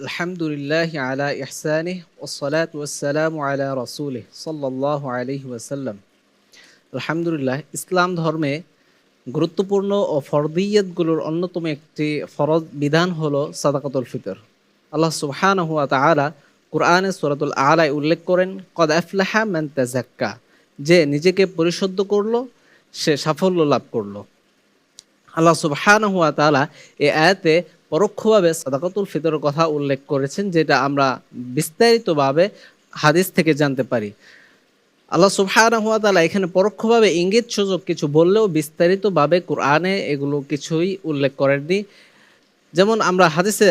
আলহামদুলিল্লাহি আলা ইহসানিহি ওয়াসসালাতু ওয়াসসালামু আলা রাসূলিহি সাল্লাল্লাহু আলাইহি ওয়াসাল্লাম। আলহামদুলিল্লাহ, ইসলাম ধর্মে গুরুত্বপূর্ণ ও ফরদিয়তগুলোর অন্যতম একটি ফরজ বিধান হলো সাদাকাতুল ফিতর। আল্লাহ সুবহানাহু ওয়া তাআলা কুরআনে সূরাতুল আলায় উল্লেখ করেন, কদ আফলাহা মান তাযাক্কা, যে নিজেকে পরিশুদ্ধ করলো সে সাফল্য লাভ করলো। আল্লাহ সুবহানাহু ওয়া তাআলা এই আয়াতে পরোক্ষভাবে সাদাকাতুল ফিতরের কথা উল্লেখ করেছেন, যেটা আমরা বিস্তারিতভাবে হাদিস থেকে জানতে পারি। আল্লাহ সুবহানাহু ওয়া তাআলা এখানে পরোক্ষভাবে ইঙ্গিত সূচক কিছু বললেও বিস্তারিতভাবে কুরআনে এগুলো কিছুই উল্লেখ করেননি। যেমন আমরা হাদিসে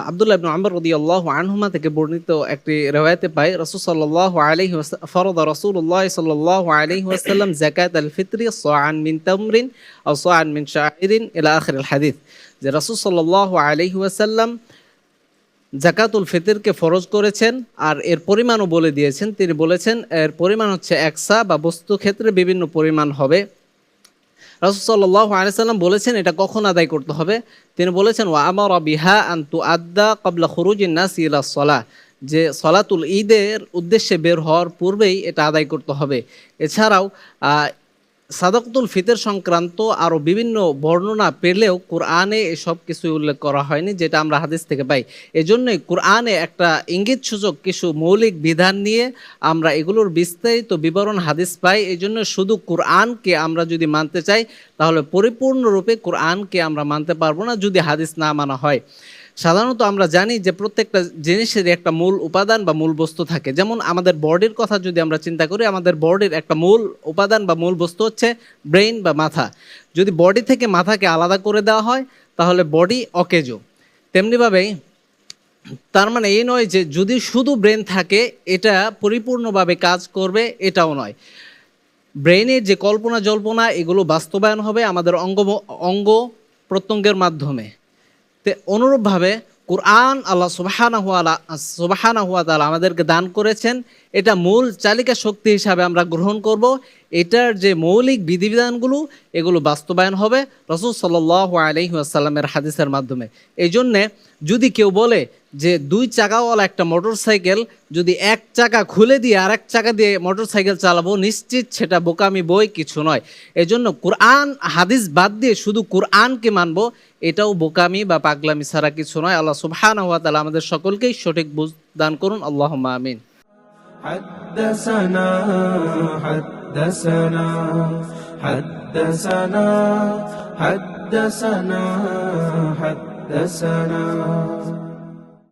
আব্দুল্লাহ ইবনে আমর রাদিয়াল্লাহু আনহুমা থেকে বর্ণিত একটি রিওয়ায়াতে পাই, রাসূল সাল্লাল্লাহু আলাইহি ওয়াসাল্লাম ফরদা রাসূলুল্লাহ সাল্লাল্লাহু আলাইহি ওয়াসাল্লাম যাকাতাল ফিতরি সাআন মিন তামরিন আও সাআন মিন শাঈরিন ইলা আখিরিল হাদিস, যে রাসূল সাল্লাল্লাহু আলাইহি ওয়াসাল্লাম যাকাতুল ফিতরকে ফরজ করেছেন আর এর পরিমাণও বলে দিয়েছেন। তিনি বলেছেন এর পরিমাণ হচ্ছে একসা বা বস্তু ক্ষেত্রে বিভিন্ন পরিমাণ হবে। রাসূল সাল্লাল্লাহু আলাইহি সাল্লাম বলেছেন এটা কখন আদায় করতে হবে। তিনি বলেছেন ওয়া আমারা বিহা আন তুআদ্দা ক্বাবলা খুরুজিন নাস ইলা সলাহ, যে সলাতুল ঈদের উদ্দেশ্যে বের হওয়ার পূর্বেই এটা আদায় করতে হবে। এছাড়াও সাদাকাতুল ফিতর সংক্রান্ত আরও বিভিন্ন বর্ণনা পেলেও কুরআনে এসব কিছুই উল্লেখ করা হয়নি, যেটা আমরা হাদিস থেকে পাই। এজন্যই কুরআনে একটা ইঙ্গিতসূচক কিছু মৌলিক বিধান নিয়ে আমরা এগুলোর বিস্তারিত বিবরণ হাদিস পাই। এজন্য শুধু কুরআনকে আমরা যদি মানতে চাই তাহলে পরিপূর্ণরূপে কুরআনকে আমরা মানতে পারবো না যদি হাদিস না মানা হয়। সাধারণত আমরা জানি যে প্রত্যেকটা জিনিসেরই একটা মূল উপাদান বা মূল বস্তু থাকে। যেমন আমাদের বডির কথা যদি আমরা চিন্তা করি, আমাদের বডির একটা মূল উপাদান বা মূল বস্তু হচ্ছে ব্রেইন বা মাথা। যদি বডি থেকে মাথাকে আলাদা করে দেওয়া হয় তাহলে বডি অকেজো। তেমনিভাবেই তার মানে এই নয় যে যদি শুধু ব্রেন থাকে এটা পরিপূর্ণভাবে কাজ করবে, এটাও নয়। ব্রেইনের যে কল্পনা জল্পনা এগুলো বাস্তবায়ন হবে আমাদের অঙ্গ প্রত্যঙ্গের মাধ্যমে। অনুরূপভাবে কুরআন আল্লাহ সুবহানাহু ওয়া তাআলা আমাদেরকে দান করেছেন, এটা মূল চালিকা শক্তি হিসাবে আমরা গ্রহণ করব। এটার যে মৌলিক বিধিবিধানগুলো এগুলো বাস্তবায়ন হবে রাসূল সাল্লাল্লাহু আলাইহি ওয়াসাল্লামের হাদিসের মাধ্যমে। এই জন্যে যদি কেউ বলে যে দুই চাকাওয়ালা একটা মোটরসাইকেল যদি এক চাকা খুলে দিয়ে আরেক চাকা দিয়ে মোটরসাইকেল চালাবো, নিশ্চিত সেটা বোকামি বই কিছু নয়। এজন্য কুরআন হাদিস বাদ দিয়ে শুধু কুরআনকে মানবো, এটাও বোকামি বা পাগলামি ছাড়া কিছু নয়। আল্লাহ সুবহানাহু ওয়া তাআলা আমাদের সকলকেই সঠিক বুঝ দান করুন। আল্লাহুম্মা আমিন। حدثنا حدثنا حدثنا حدثنا حدثنا